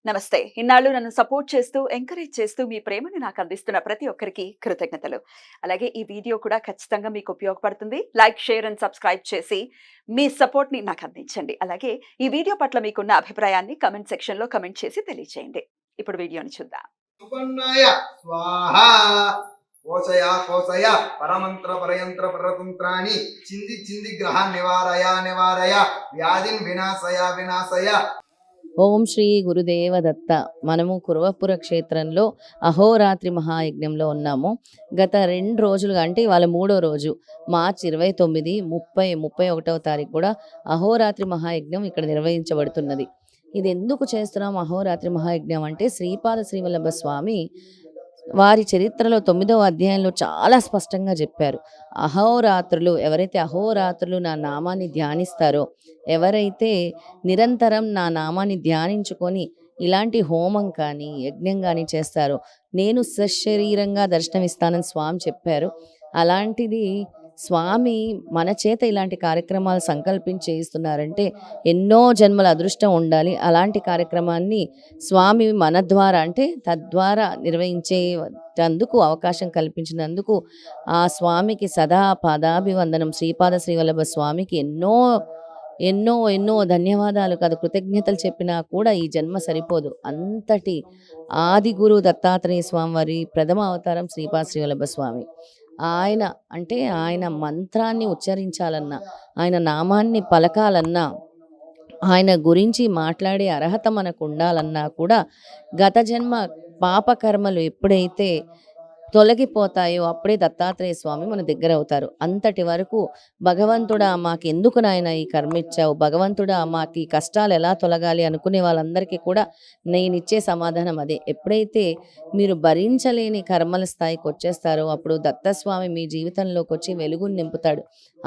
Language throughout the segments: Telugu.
నమస్తే. ఇన్నాళ్ళు నన్ను సపోర్ట్ చేస్తూ, ఎంకరేజ్ చేస్తూ మీ ప్రేమని నాకు అందిస్తున్న ప్రతి ఒక్కరికి కృతజ్ఞతలు. అలాగే ఈ వీడియో కూడా ఖచ్చితంగా మీకు ఉపయోగపడుతుంది. లైక్, షేర్ అండ్ సబ్స్క్రైబ్ చేసి మీ సపోర్ట్‌ని నాకు అందించండి. అలాగే ఈ వీడియో పట్ల మీకున్న అభిప్రాయాన్ని కామెంట్ సెక్షన్‌లో కామెంట్ చేసి తెలియజేయండి. ఇప్పుడు వీడియోని చూద్దాం. సుపర్ణాయ స్వాహా కోశయ కోశయ పరమంత్ర పరయంత్ర పరతంత్రాన్ని చింది చింది గ్రహ నివారయ నివారయ వ్యాధిన్ వినాశయ వినాశయ. ఓం శ్రీ గురుదేవ దత్త. మనము కురవపుర క్షేత్రంలో అహోరాత్రి మహాయజ్ఞంలో ఉన్నాము. గత 2 రోజులుగా, అంటే ఇవాళ 3వ రోజు, మార్చి 29, 30, 31వ తారీఖు కూడా అహోరాత్రి మహాయజ్ఞం ఇక్కడ నిర్వహించబడుతున్నది. ఇది ఎందుకు చేస్తున్నాం అహోరాత్రి మహాయజ్ఞం అంటే, శ్రీపాద శ్రీవల్లభ స్వామి వారి చరిత్రలో 9వ అధ్యాయంలో చాలా స్పష్టంగా చెప్పారు. అహోరాత్రులు, ఎవరైతే అహోరాత్రులు నా నామాన్ని ధ్యానిస్తారో, ఎవరైతే నిరంతరం నా నామాన్ని ధ్యానించుకొని ఇలాంటి హోమం కానీ యజ్ఞం కానీ చేస్తారో, నేను సశరీరంగా దర్శనమిస్తానని స్వామి చెప్పారు. అలాంటిది స్వామి మన చేత ఇలాంటి కార్యక్రమాలు సంకల్పించి చేయిస్తున్నారంటే ఎన్నో జన్మల అదృష్టం ఉండాలి. అలాంటి కార్యక్రమాన్ని స్వామి మన ద్వారా, అంటే తద్వారా నిర్వహించేటందుకు అవకాశం కల్పించినందుకు ఆ స్వామికి సదా పాదాభివందనం. శ్రీపాద శ్రీవల్లభ స్వామికి ఎన్నో ఎన్నో ఎన్నో ధన్యవాదాలు కాదు, కృతజ్ఞతలు చెప్పినా కూడా ఈ జన్మ సరిపోదు. అంతటి ఆది గురు దత్తాత్రేయ స్వామి వారి ప్రథమ అవతారం శ్రీపాద శ్రీవల్లభ స్వామి. ఆయన అంటే ఆయన మంత్రాన్ని ఉచ్చరించాలన్నా, ఆయన నామాన్ని పలకాలన్నా, ఆయన గురించి మాట్లాడే అర్హత మనకు ఉండాలన్నా కూడా గత జన్మ పాపకర్మలు ఎప్పుడైతే తొలగిపోతాయో అప్పుడే దత్తాత్రేయ స్వామి మన దగ్గర అవుతారు. అంతటి వరకు భగవంతుడా మాకు ఎందుకు నాయన ఈ కర్మ ఇచ్చావు, భగవంతుడా మాకు ఈ కష్టాలు ఎలా తొలగాలి అనుకునే వాళ్ళందరికీ కూడా నేను ఇచ్చే సమాధానం అదే. ఎప్పుడైతే మీరు భరించలేని కర్మల స్థాయికి వచ్చేస్తారో అప్పుడు దత్తస్వామి మీ జీవితంలోకి వచ్చి వెలుగుని నింపుతాడు.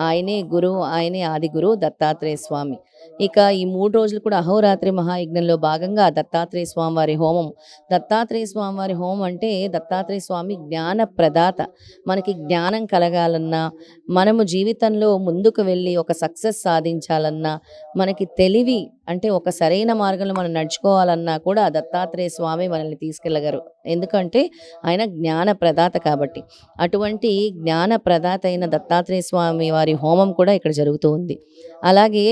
ఆయనే గురువు, ఆయనే ఆది గురువు దత్తాత్రేయ స్వామి. ఇక ఈ 3 రోజులు కూడా అహోరాత్రి మహాయజ్ఞంలో భాగంగా దత్తాత్రేయ స్వామి వారి హోమం. దత్తాత్రేయ స్వామి వారి హోమం అంటే దత్తాత్రేయ స్వామి జ్ఞాన ప్రదాత. మనకి జ్ఞానం కలగాలన్నా, మనము జీవితంలో ముందుకు వెళ్ళి ఒక సక్సెస్ సాధించాలన్నా, మనకి తెలివి అంటే ఒక సరైన మార్గంలో మనం నడుచుకోవాలన్నా కూడా దత్తాత్రేయ స్వామి మనల్ని తీసుకెళ్ళగలరు. ఎందుకంటే ఆయన జ్ఞాన ప్రదాత కాబట్టి. అటువంటి జ్ఞాన ప్రదాత అయిన దత్తాత్రేయ స్వామి వారి హోమం కూడా ఇక్కడ జరుగుతూ ఉంది. అలాగే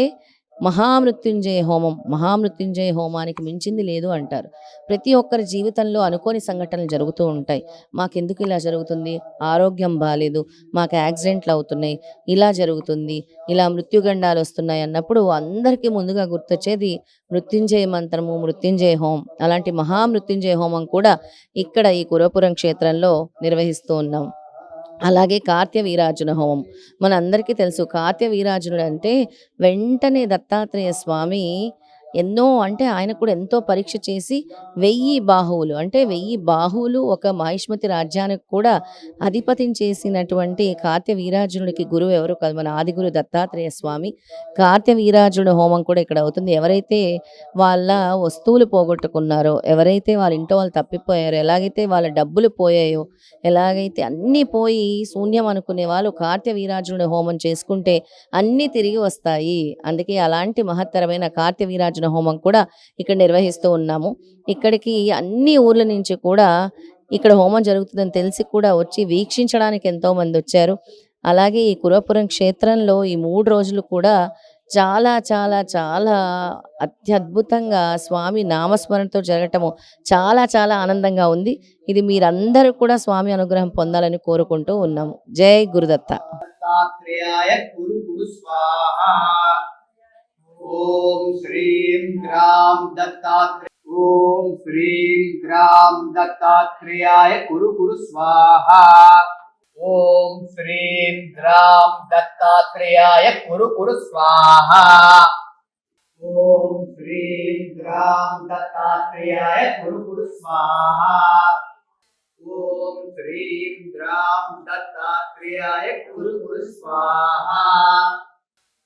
మహామృత్యుంజయ హోమం, మహామృత్యుంజయ హోమానికి మించింది లేదు అంటారు. ప్రతి ఒక్కరి జీవితంలో అనుకోని సంఘటనలు జరుగుతూ ఉంటాయి. మాకెందుకు ఇలా జరుగుతుంది, ఆరోగ్యం బాగాలేదు, మాకు యాక్సిడెంట్లు అవుతున్నాయి, ఇలా జరుగుతుంది, ఇలా మృత్యుగండాలు వస్తున్నాయి అన్నప్పుడు అందరికీ ముందుగా గుర్తొచ్చేది మృత్యుంజయ మంత్రము, మృత్యుంజయ హోమం. అలాంటి మహామృత్యుంజయ హోమం కూడా ఇక్కడ ఈ కురవపురం క్షేత్రంలో నిర్వహిస్తూ ఉన్నాం. అలాగే కార్త్య వీరార్జున హోమం మనందరికీ తెలుసు. కార్త్య వీరార్జునుడు అంటే వెంటనే దత్తాత్రేయ స్వామి ఎన్నో, అంటే ఆయన కూడా ఎంతో పరీక్ష చేసి 1000 బాహువులు, అంటే 1000 బాహువులు ఒక మహిష్మతి రాజ్యానికి కూడా అధిపతిని చేసినటువంటి కార్త్య వీరార్జునుడికి గురువు ఎవరు కాదు, మన ఆదిగురు దత్తాత్రేయ స్వామి. కార్త్య వీరార్జునుడు హోమం కూడా ఇక్కడ అవుతుంది. ఎవరైతే వాళ్ళ వస్తువులు పోగొట్టుకున్నారో, ఎవరైతే వాళ్ళ ఇంట్లో వాళ్ళు తప్పిపోయారో, ఎలాగైతే వాళ్ళ డబ్బులు పోయాయో, ఎలాగైతే అన్నీ పోయి శూన్యం అనుకునే వాళ్ళు కార్త్య వీరార్జునుడి హోమం చేసుకుంటే అన్నీ తిరిగి వస్తాయి. అందుకే అలాంటి మహత్తరమైన కార్త్య వీరార్జున హోమం కూడా ఇక్కడ నిర్వహిస్తూ ఉన్నాము. ఇక్కడికి అన్ని ఊర్ల నుంచి కూడా ఇక్కడ హోమం జరుగుతుందని తెలిసి కూడా వచ్చి వీక్షించడానికి ఎంతో మంది వచ్చారు. అలాగే ఈ కురవపురం క్షేత్రంలో ఈ 3 రోజులు కూడా చాలా చాలా చాలా అత్యద్భుతంగా స్వామి నామస్మరణతో జరగటము చాలా చాలా ఆనందంగా ఉంది. ఇది మీరందరూ కూడా స్వామి అనుగ్రహం పొందాలని కోరుకుంటూ ఉన్నాము. జై గురుదత్త. దత్తాత్రేయాయ గురు గురు స్వాహా. ఓం శ్రీం గ్రాం దత్తాత్రేయ, ఓం శ్రీం గ్రాం దత్తాత్రేయాయ గురు గురు స్వాహా. ఓం శ్రీం గ్రాం దత్తాత్రేయాయ గురు గురు స్వాహా. ఓం శ్రీం గ్రాం దత్తాత్రేయాయ గురు గురు స్వాహా. ఓం శ్రీం గ్రాం దత్తాత్రేయాయ గురు గురు స్వాహా.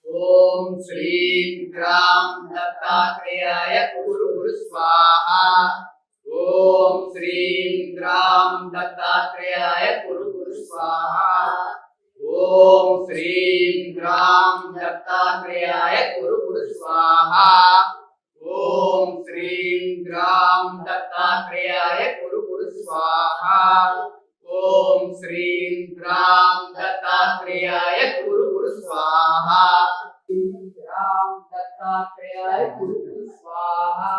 ఓం శ్రీం గ్రాం దత్తాత్రేయాయ గురు గురు స్వాహా. ఓం శ్రీం గ్రాం దత్తాత్రేయాయ గురు గురు స్వాహా. ఓం శ్రీం గ్రాం దత్తాత్రేయాయ గురు గురు స్వాహా. ఓం శ్రీం గ్రాం ग्राम दत्तात्रेयाय कुरु कुरु स्वाहा ओम श्रीं ग्राम दत्तात्रेयाय कुरु कुरु स्वाहा ग्राम दत्तात्रेयाय कुरु कुरु स्वाहा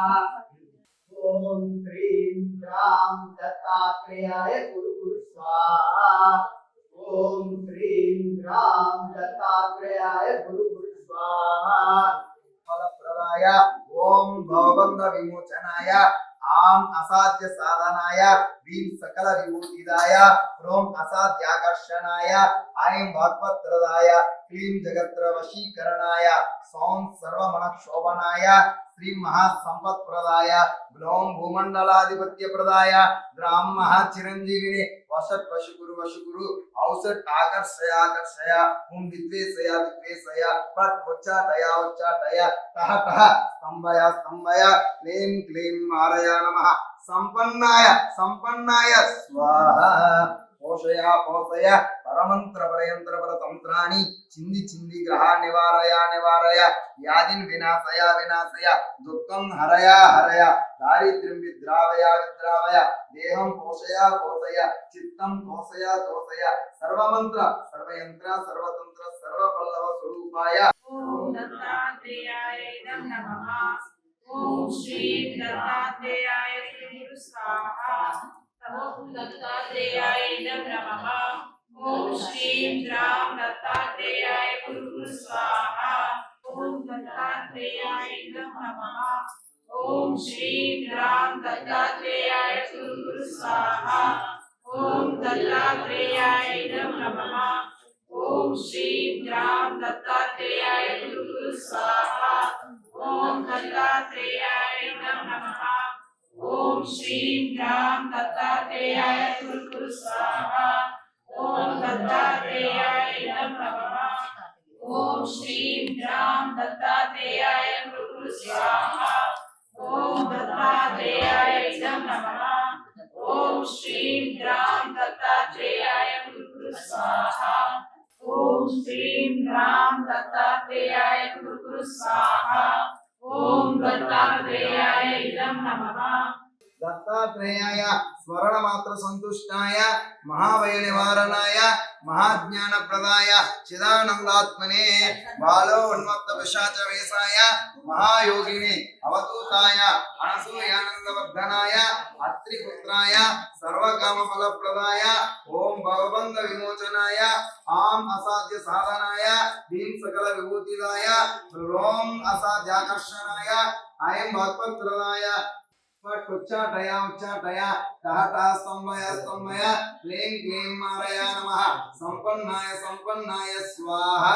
ओम श्रीं ग्राम दत्तात्रेयाय कुरु कुरु स्वाहा ओम श्रीं ग्राम दत्तात्रेयाय कुरु कुरु स्वाहा फलप्रदाय ओम भवबंध विमोचनाय आम असाध्य साधनाय भीम सकल विभूतिदाय ह्रोम असाध्याकर्षणाय ऐं भगवत्प्रदाय क्लीं जगत्र वशीकरणाय सौं सर्वमन शोभनाय श्री महासंपत्प्रदाय ग्लों भूमंडलाधिपत्य प्रदाय ग्राम महाचिरंजीविने वसत वशुकुरु औसत आकर्षय आकर्षय हुम विद्वेषय विद्वेषय पट उच्चाटय तह स्तंभय स्तंभय क्लीं क्लीं मारय नमः संपन्नाय स्वाहा पोषय पोषय परमंत्र परयंत्र परतंत्राणि चिंदी ग्रह निवारय व्याधिन विनाशय दुःखं हरय दारिद्र्यं विद्रावय देहं पोषय चित्तं तोषय सर्वमंत्र सर्वयंत्र सर्वतंत्र सर्वपल्लव स्वरूपाय ओम दत्तात्रेयाय नमः ओम श्री दत्तात्रेयाय गुरु स्वाहा ओम दत्तात्रेयाय नमः ओम श्री राम दत्तात्रेयाय गुरु स्वाहा ओम दत्तात्रेयाय नमः ओम श्री राम दत्तात्रेयाय गुरु स्वाहा ओम दत्तात्रेयाय नमः ओम श्री राम दत्तात्रेयाय गुरु स्वाहा ओम दत्तात्रेयाय नमः ओम श्री राम दत्तात्रेयाय गुरु स्वाहा ओम दत्तात्रेयाय नमः ओम श्री राम दत्तात्रेयाय गुरु स्वाहा ओम दत्तात्रेयाय नमः ओम श्री राम दत्तात्रेयाय गुरु स्वाहा ओम श्री राम दत्तात्रेयाय गुरु स्वाहा ओम दत्तात्रेयाय नमः दत्तात्रेयाय स्मरणमात्र संतुष्टाय महाभय निवारणाय महाज्ञान प्रदाय चिदानंदात्मने बालो उन्मत्त पिशाच वेशाय महायोगिने अवधूताय अनसूयानंद वर्धनाय अत्रिपुत्राय सर्वकाम फल प्रदाय ओम भवबंध विमोचनाय आम असाध्य साधनाय भीम सकल विभूतिदाय ह्रोम असाध्याकर्षणाय ऐं भगवत्प्रदाय उच्चाटय कहता स्तंभय क्लीं क्लीं मारय नमः संपन्नाय स्वाहा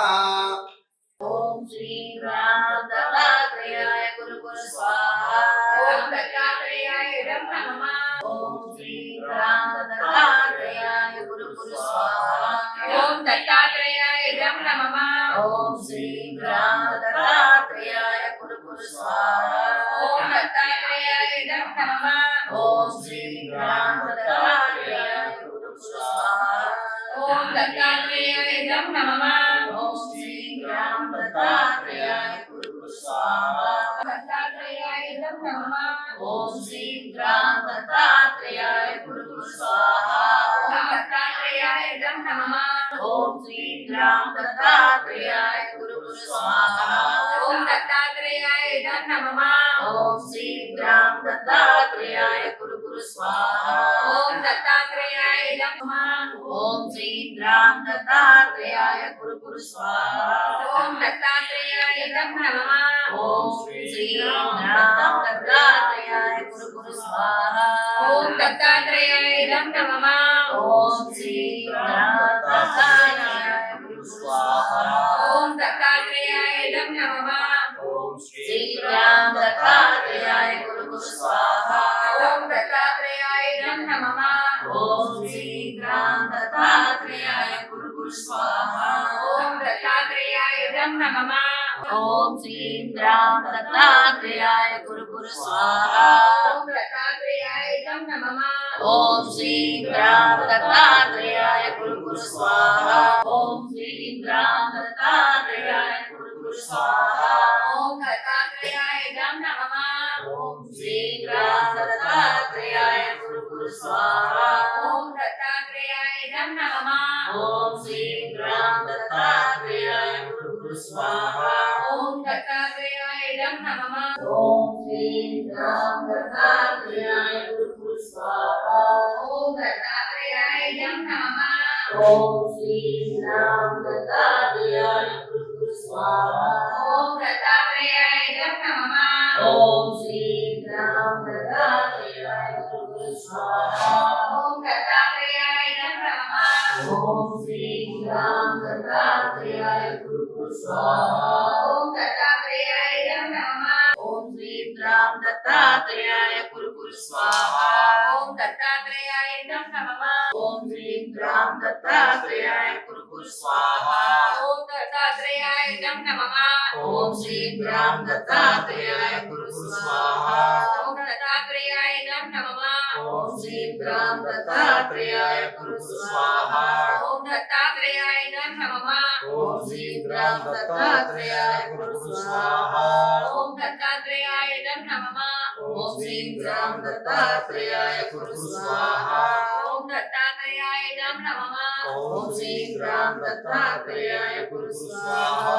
ओम श्री राम दत्तात्रेयाय गुरु स्वाहा ओम दत्तात्रेयाय नमः ओम श्री राम दत्तात्रेयाय गुरु स्वाहा ओम दत्तात्रेयाय नमः ओम श्री राम दत्तात्रेयाय गुरु स्वाहा ओम दत्तात्रेयाय नमः ओम श्री राम दत्तात्रेयाय गुरु स्वाहा ओम दत्तात्रेयाय नमः ओम श्री राम दत्तात्रेयाय गुरु स्वाहा दत्तात्रेयाय नमः ओम श्री राम दत्तात्रेयाय गुरु स्वाहा दत्तात्रेयाय नमः ओम श्री राम दत्तात्रेयाय गुरु स्वाहा ओम दत्तात्रेयाय नमः ओम श्री राम दत्तात्रेयाय गुरु स्वाहा ओम दत्तात्रेयाय नमः ओम श्री राम दत्तात्रेयाय गुरु स्वाहा ओम दत्तात्रेयाय नमः ओम श्री राम दत्तात्रेयाय गुरु स्वाहा ओम दत्तात्रेयाय नमः ओम श्री राम दत्तात्रेयाय गुरु स्वाहा ओम दत्तात्रेयाय नमः ओम श्री राम दत्तात्रेयाय गुरु स्वाहा ओम दत्तात्रेयाय नमः ओम श्री राम दत्तात्रेयाय गुरु स्वाहा ओम दत्तात्रेयाय नमः ओम श्री राम दत्तात्रेयाय गुरु स्वाहा ओम दत्तात्रेयाय नमः ओम श्री राम दत्तात्रेयाय गुरु स्वाहा ओम श्री राम दत्तात्रेयाय गुरु स्वाहा ओम दत्तात्रेयाय नमः ओम श्री राम कुरु स्वाहा ओम दत्तात्रेयाय नमः ओम श्री राम दत्तात्रेयाय कुरु स्वाहा ओम दत्तात्रेयाय नमः ओम श्री राम दत्तात्रेयाय कुरु स्वाहा ओम दत्तात्रेयाय नमः ओम श्री राम दत्तात्रेयाय कुरु स्वाहा ओम दत्तात्रेयाय नमः ओम श्री राम दत्तात्रेयाय कुरु स्वाहा ओम दत्तात्रेयाय नमः ओम श्री राम दत्तात्रेयाय कुरु स्वाहा ओम दत्तात्रेयाय नमः ओम श्री राम दत्तात्रेयाय कुरु स्वाहा ओम दत्तात्रेयाय नमः ओम श्री राम दत्तात्रेयाय कुरु स्वाहा ओम दत्तात्रेयाय नमः ओम श्री राम दत्तात्रेयाय कुरु स्वाहा ओम दत्तात्रेयाय नमः ओम श्री राम दत्तात्रेयाय कुरु स्वाहा ओम दत्तात्रेयाय नमः ओम श्री राम दत्तात्रेयाय कुरु स्वाहा ओम दत्तात्रेयाय नमः ओम श्री राम दत्तात्रेयाय कुरु स्वाहा ओम दत्तात्रेयाय नमः ओम श्री राम दत्तात्रेयाय कुरु स्वाहा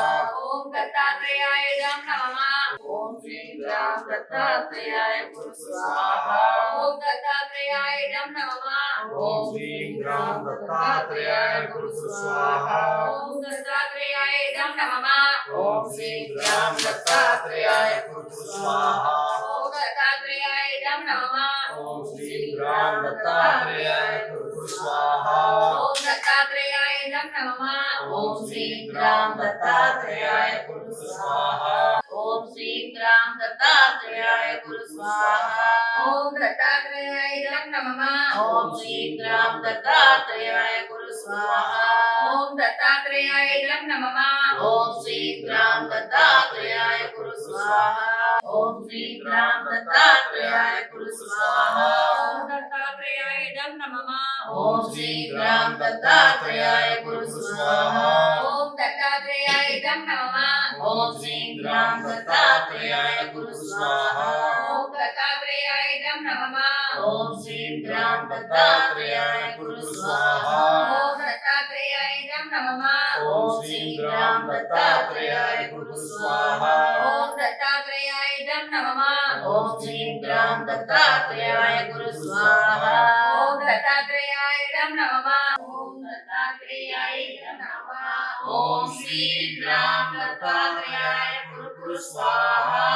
ओम दत्तात्रेयाय नमः ओम श्री राम दत्तात्रेयाय कुरु स्वाहा ओम दत्तात्रेयाय नमः ओम श्री राम दत्तात्रेयाय कुरु स्वाहा ओम दत्तात्रेयाय नमः ओम श्री राम दत्तात्रेयाय कुरु स्वाहा ओम दत्तात्रेयाय नमः ओम श्री राम दत्तात्रेयाय कुरु स्वाहा ओम दत्तात्रेयाय नमः ओम श्री राम दत्तात्रेयाय कुरु स्वाहा ओम श्री राम दत्तात्रेयाय कुरु स्वाहा ओम दत्तात्रेयाय नमः ओम श्री राम दत्तात्रेयाय कुरु स्वाहा ओम दत्तात्रेयाय नमः ओम श्री राम दत्तात्रेयाय कुरु स्वाहा ओम श्री राम दत्तात्रेयाय कुरु स्वाहा ओम दत्तात्रेयाय नमः ओम श्री राम दत्तात्रेयाय कुरु स्वाहा ओम दत्तात्रेयाय नमः ओम श्री राम दत्तात्रेयाय कुरु स्वाहा ओम दत्तात्रेयाय नमः ओम श्री राम दत्तात्रेयाय कुरु स्वाहा ओम दत्तात्रेयाय नमः ओम श्री राम दत्तात्रेयाय कुरु स्वाहा ओम दत्तात्रेयाय नमः ओम श्री राम दत्तात्रेयाय कुरु स्वाहा ओम दत्तात्रेयाय नमः ओम दत्तात्रेयाय नमः ओम श्री राम दत्तात्रेयाय कुरु स्वाहा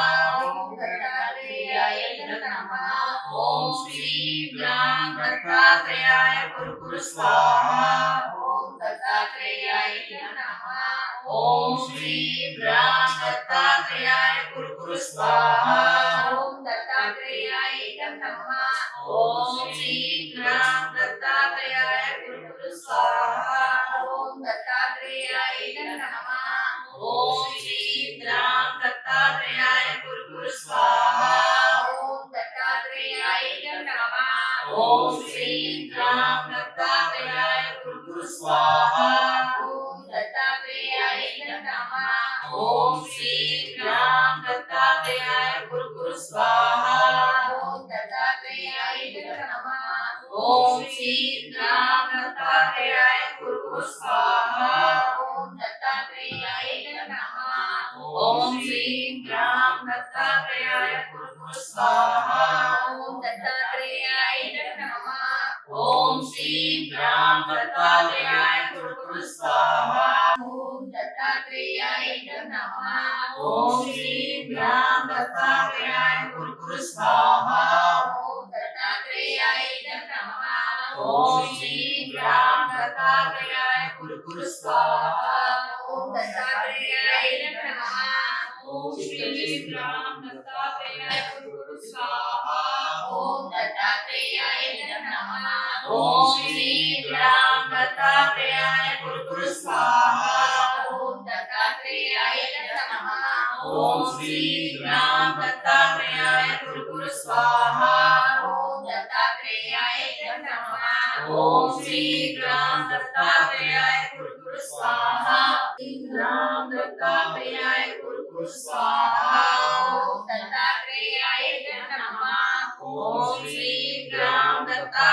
ओम दत्तात्रेयाय नमः ओम श्री राम दत्तात्रेयाय कुरु स्वाहा ओम दत्तात्रेयाय नमः ओम श्री राम दत्तात्रेयाय कुरु स्वाहा ओम दत्तात्रेयाय नमः ओम श्री राम दत्तात्रेयाय कुरु स्वाहा ओम दत्तात्रेयाय नमः ओम श्री राम दत्तात्रेयाय कुरु स्वाहा ओम दत्तात्रेयाय नमः ओम श्री राम दत्तात्रेयाय कुरु स्वाहा ओम दत्तात्रेयाय नमः ओम श्री राम दत्तात्रेयाय कुरु स्वाहा ओम दत्तात्रेयाय नमः ओम श्री राम दत्तात्रेयाय कुरु स्वाहा ओम दत्तात्रेयाय नमः ओम श्री राम दत्तात्रेयाय कुरु स्वाहा ओम दत्तात्रेयाय नमः ओम श्री राम दत्तात्रेयाय कुरु स्वाहा ओम दत्तात्रेयाय नमः ओम श्री राम दत्तात्रेयाय कुरु स्वाहा ओम दत्तात्रेयाय नमः ओम श्री राम दत्तात्रेयाय कुरु स्वाहा ओम दत्तात्रेयाय नमः ओम श्री राम दत्तात्रेयाय कुरु स्वाहा ओम दत्तात्रेयाय नमः ओम श्री राम दत्तात्रेयाय कुरु स्वाहा ओम दत्तात्रेयाय नमः ओम श्री राम दत्तात्रेयाय कुरु स्वाहा ओम दत्तात्रेयाय नमः ओम श्री राम दत्तात्रेयाय कुरु स्वाहा राम दत्तात्रेयाय कुरु स्वाहा ओम दत्तात्रेयाय नमः ओम श्री राम दत्तात्रेयाय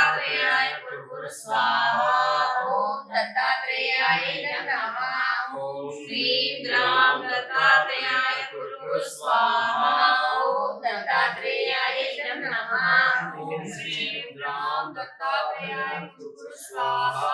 कुरु स्वाहा ओम दत्तात्रेयाय नमः ओम श्री राम दत्तात्रेयाय कुरु स्वाहा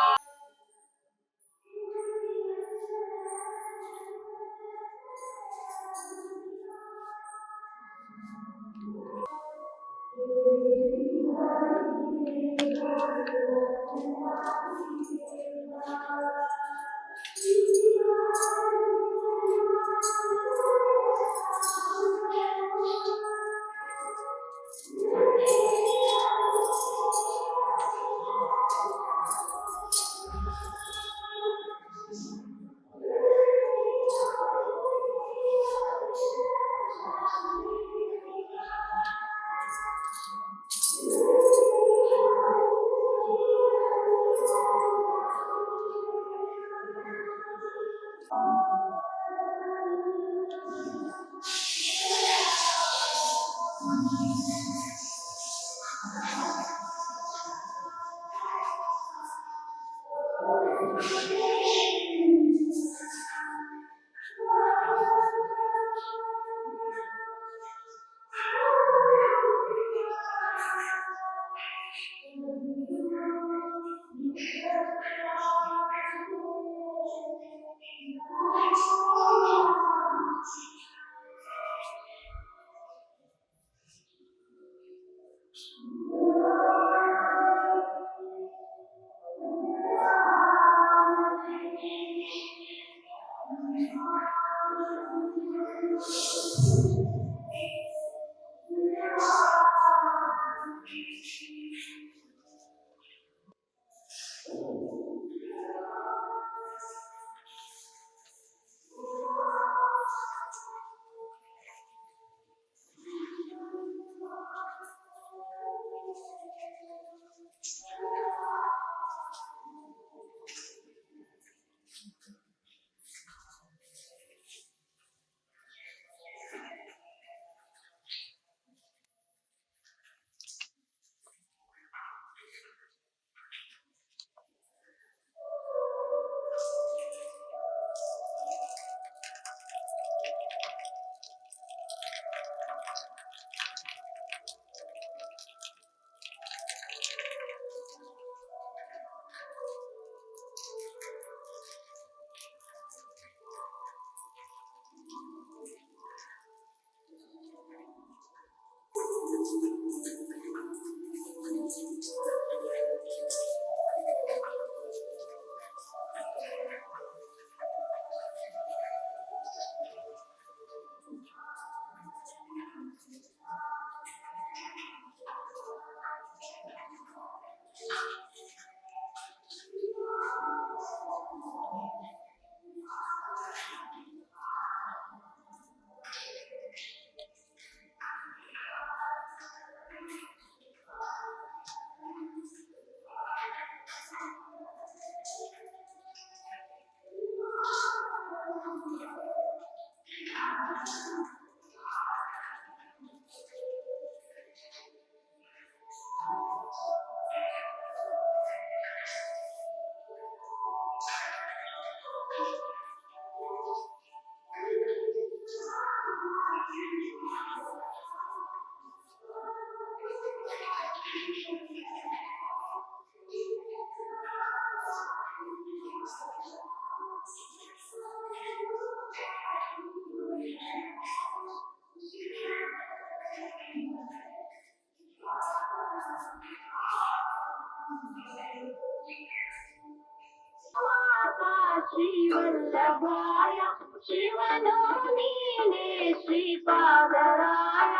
श्रीवल्लभाय शिवनोनीने श्रीपादराय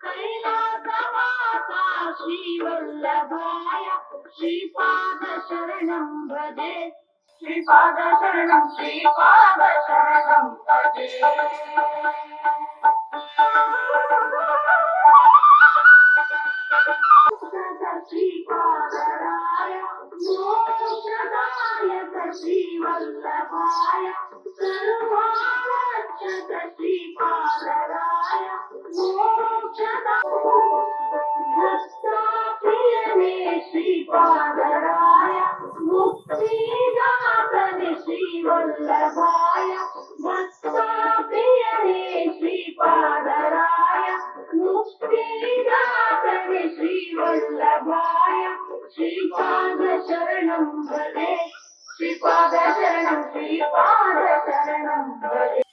कैलासवासा श्रीवल्लभाय श्रीपादशरणं भजे श्रीपादशरणं भजे श्रीपादराय मोक्षदायक श्रीवल्लभाय सर्वारक्षक श्रीपादराय मोक्षदाप्रियने श्रीपादराय मुक्तिदातने श्रीवल्लभाय भक्ताप्रियने श्री श्रीपादराय मुक्तिदातने श्रीवल्लभाय श्रीपादशरणं भजे श्रीपादशरणं भजे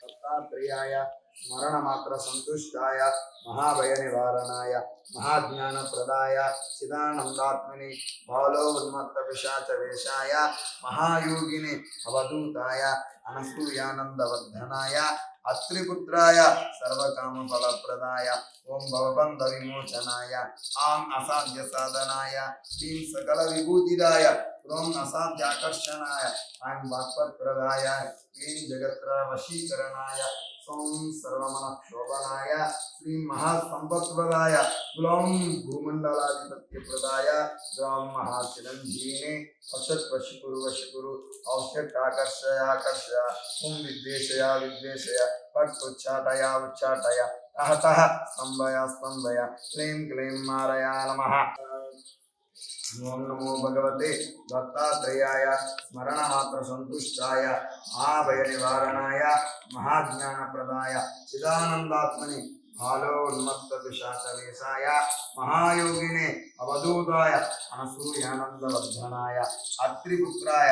दत्तात्रेयाय स्मरणमात्र संतुष्टाय महाभय निवारणाय महाज्ञानप्रदाय चिदानंदात्मने बालोन्मत्त पिशाच वेशाय महायोगिने अवधूताय अनसूयानंदवर्धनाय अत्रिपुत्राय सर्वकामफलप्रदाय ओं भवबन्ध विमोचनाय आं असाध्य साधनाय क्लीं सकल विभूतिदाय ओं असाध्य आकर्षणाय आं वाक्पत्प्रदाय क्लीं जगत्र वशीकरणाय सौं सर्वमनक्षोभनाय श्री महासंपत्प्रदाय ग्लौं भूमंडलाधिपत्यप्रदाय ग्लौं महाचिरंजीविने वशत् वशकुरु औषध आकर्षय ओं विद्वेषय पट उच्चाटय तः स्तंभय क्लीं मारया नमः। ओम नमो भगवते दत्तात्रेयाय स्मरणमात्र संतुष्टाय महाभय निवारणाय महाज्ञानप्रदाय चिदानंदात्मने बालोन्मत्त पिशाचवेशाय महायोगिने अवधूताय अनसूयानंदवर्धनाय अत्रिपुत्राय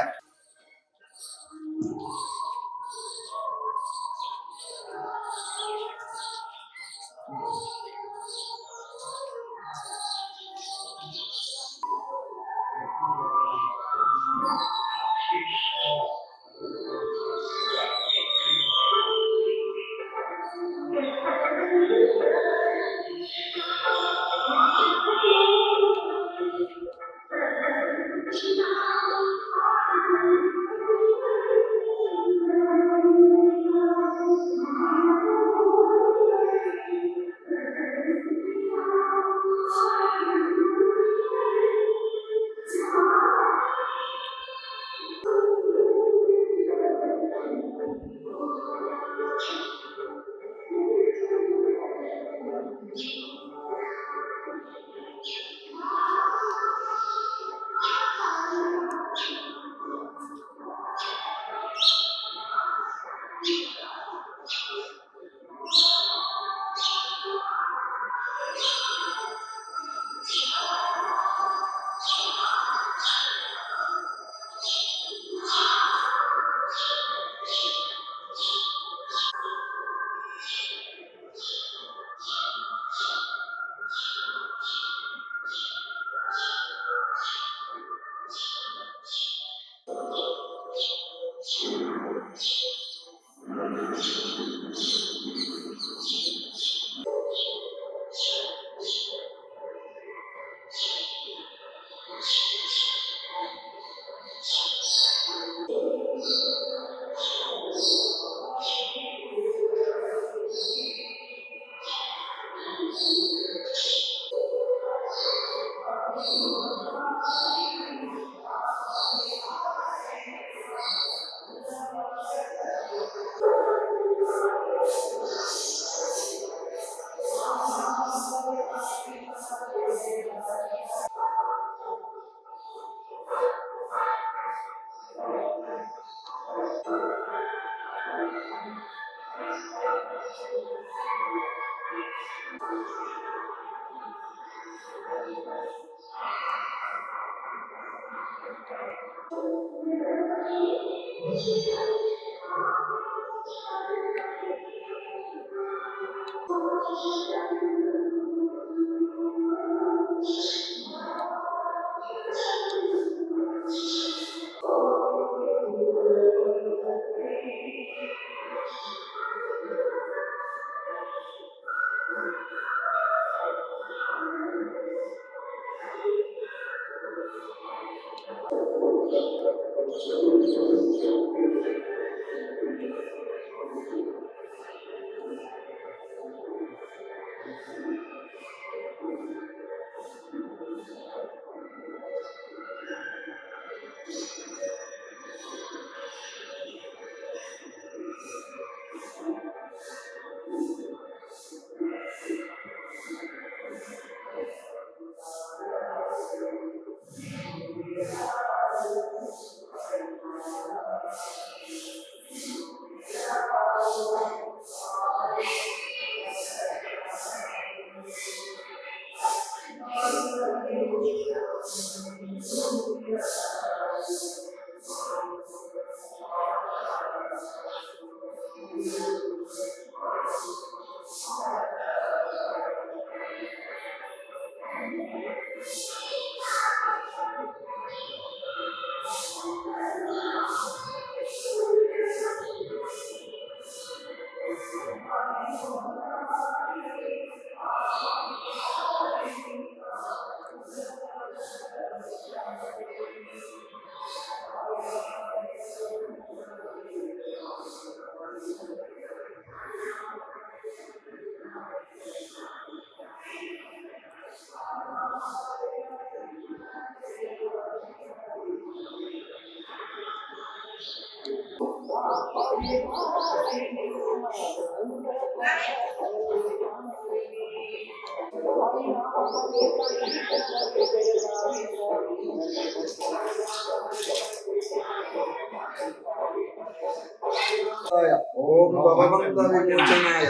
ఓం భగవంత విమోచనాయ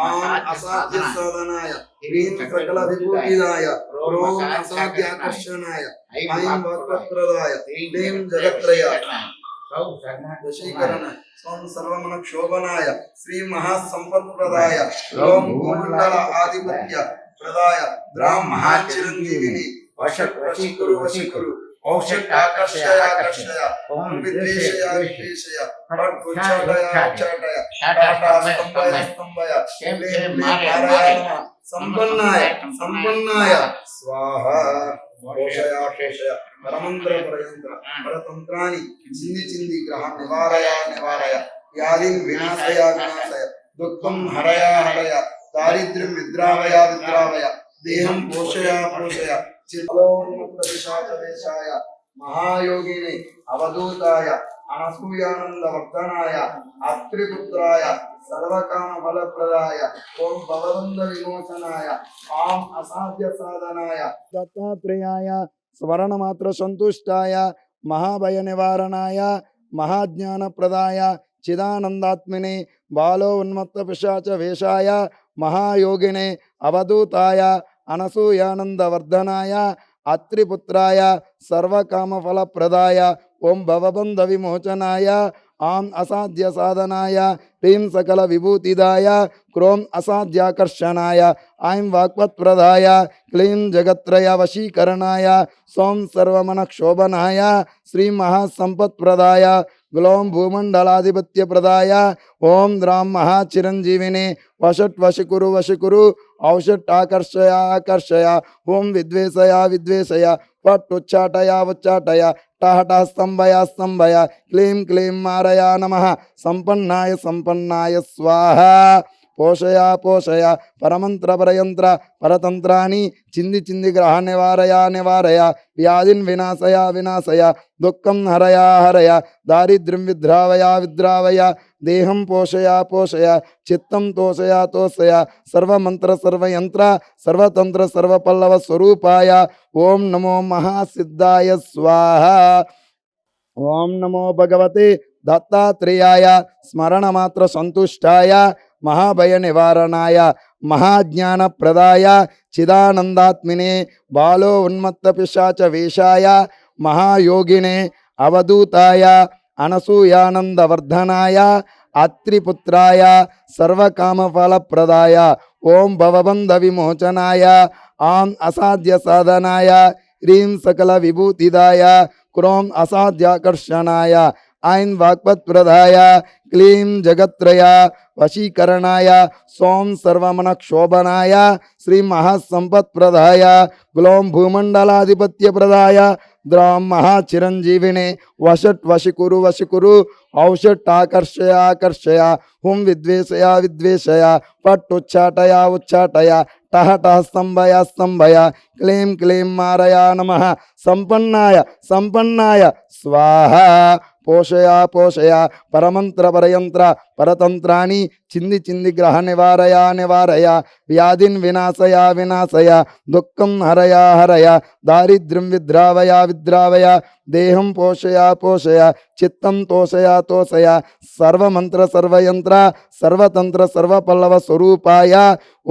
ఆం అసాధ్య సాధనాయ హ్రీం సకల విభూతిదాయ ఓం అసాధ్యాకర్షణాయ ఐం భక్తప్రదాయ హ్రీం జగత్రయ వశీకరణ స్వం సర్వమన క్షోభనాయ శ్రీ మహాసంపత్ప్రదాయ ఓం భూమండల ఆధిపత్య ప్రదాయ ద్రాం మహాచిరంజీవిని వశీకురు వశీకురు ఔషధ ఆకర్షయ ఆకర్షయ ఓం విద్వేషయ విద్వేషయ పట్పుచ్చాటయ ఉచ్చాటయ టాటా స్తంభయ స్తంభయ క్లీం నారాయణ సంపన్నాయ సంపన్నాయ స్వాహ మోషయ శేషయ పరమంత్ర పరయంత్ర పరతంత్రాని చింది చింది గ్రహ నివారయ నివారయ వ్యాధిం వినాశయ వినాశయ దుఃఖం హరయ హరయ దారిద్ర్యం విద్రావయ విద్రావయ దేహం పోషయ పోషయ చిత్తోన్ముక్తవిశాచవేశాయ మహాయోగిని అవధూతాయ అనసూయానందవర్ధనాయ అత్రిపుత్రాయ సర్వకామ ఫలప్రదాయ ఓం భవబంధ విమోచనాయ ఆం అసాధ్య సాధనాయ దత్తాత్రేయాయ స్మరణమాత్ర సంతుష్టాయ మహాభయ నివారణాయ మహాజ్ఞానప్రదాయ చిదానందాత్మిని బాలో ఉన్మత్త పిశాచ వేషాయ మహాయోగినే అవధూతాయ అనసూయానందవర్ధనాయ అత్రిపుత్రాయ సర్వకామఫలప్రదాయ ఓం భవబంధ విమోచనాయ ఆం అసాధ్య సాధనాయ హ్రీం సకల విభూతిదాయ క్రోం అసాధ్యాకర్షణాయ ఐం వాక్పత్ప్రదాయ క్లీం జగత్రయ వశీకరణాయ సోం సర్వమన క్షోభనాయ శ్రీ మహాసంపత్ప్రదాయ గ్లోం భూమండలాధిపత్యప్రదాయ ఓం ద్రాం మహాచిరంజీవిని వషట్ వశకురు వశకురు ఔషట్ ఆకర్షయ ఆకర్షయ ఓం విద్వేషయ విద్వేషయ పట్టుచ్చాటయ ఉచ్చాటయ టాటా స్తంభయ స్తంభయ క్లీం క్లీం మారయ నమః సంపన్నాయ సంపన్నాయ స్వాహ పోషయ పోషయ పరమంత్రపరయంత్ర పరతంత్రాన్ని చింది చింది గ్రహ నివారయ వ్యాధిన్ వినాశయ దుఃఖం హరయ దారిద్ర్యం విద్రావయ దేహం పోషయ చిత్తం తోషయ సర్వమంత్ర సర్వయంత్ర సర్వతంత్ర సర్వపల్లవ స్వరూపాయ ఓం నమో మహాసిద్ధాయ స్వాహ. ఓం నమో భగవతే దత్తాత్రేయాయ స్మరణమాత్ర సంతుష్టాయ మహాభయ నివారణాయ మహాజ్ఞానప్రదాయ చిదానందాత్మినే బాలో ఉన్మత్త పిశాచ వేషాయ మహాయోగినే అవధూతాయ అనసూయానందవర్ధనాయ అత్రిపుత్రాయ సర్వకామఫలప్రదాయ ఓం భవబంధ విమోచనాయ ఆం అసాధ్య సాధనాయ హ్రీం సకల విభూతిదాయ క్రోం అసాధ్యాకర్షణాయ ఐం వాక్పత్ప్రదాయ క్లీం జగత్రయ వశీకరణాయ సోం సర్వమనక్షోభనాయ శ్రీ మహాసంపత్ప్రదాయ గ్లోం భూమండలాధిపత్యప్రదాయ ద్రాం మహాచిరంజీవినే వశకురు ఔషట్టాకర్షయ హుం విద్వేషయ పట్టుచ్చాటయ టహ స్తంభయ క్లీం మారయా నమః సంపన్నాయ స్వాహ. పోషయ పరమంత్రపరయంత్ర పరతంత్రాన్ని చింది గ్రహ నివారయ వ్యాధిన్ వినాశయ దుఃఖం హరయ దారిద్ర్యం విద్రావయ దేహం పోషయ చిత్తం తోషయ సర్వమంత్ర సర్వయంత్ర సర్వతంత్ర సర్వపల్లవ స్వరూపాయ